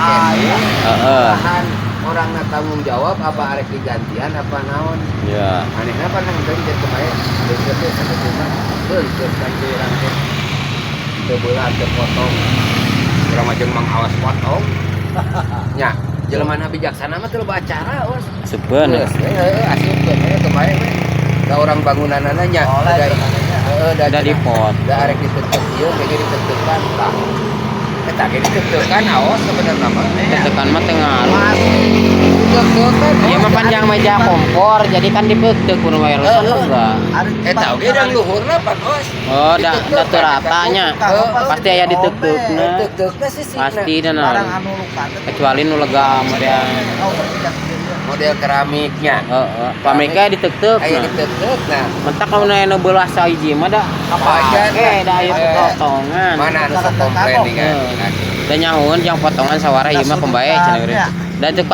Malahan orang tanggung jawab apa arek digantian apa naon. Ya. Anehna pan nang teu jadi kemarin beunkeut teh sabetulna beunkeut kan teu urang teh. Teu beulah teu potong. Urang mah jeung mangawas potong. Nya, jelema bijaksana mah teu loba acara os. Asupkeun. Heeh, asupkeun we kemarin we. Da urang bangunanana nya Da dipot. Da arek ditetek ieu ge ditetekan tah. Eta ge ditetekan aos sebenarnya mah. Tetekan mah teu ngaruh. Ditetekan. Ieu mah panjang meja kompor, jadi kan dipeuteuk kudu bayar enggak. Eta oge dan luhurna pan os. Oh, da teu ratanya. Pasti aya diteukna. Diteukna sih Pasti dan barang anu luka kecuali nu lega model model keramiknya. heeh. Pameka diteuk-teuk. Aya diteuk nah. Mentak mun aya beulah sahiji mah da Aja kapake da aya potongan. Mana anu sok komplain Da nyahoeun jang potongan sawara ieu mah pembae cenah. Da teu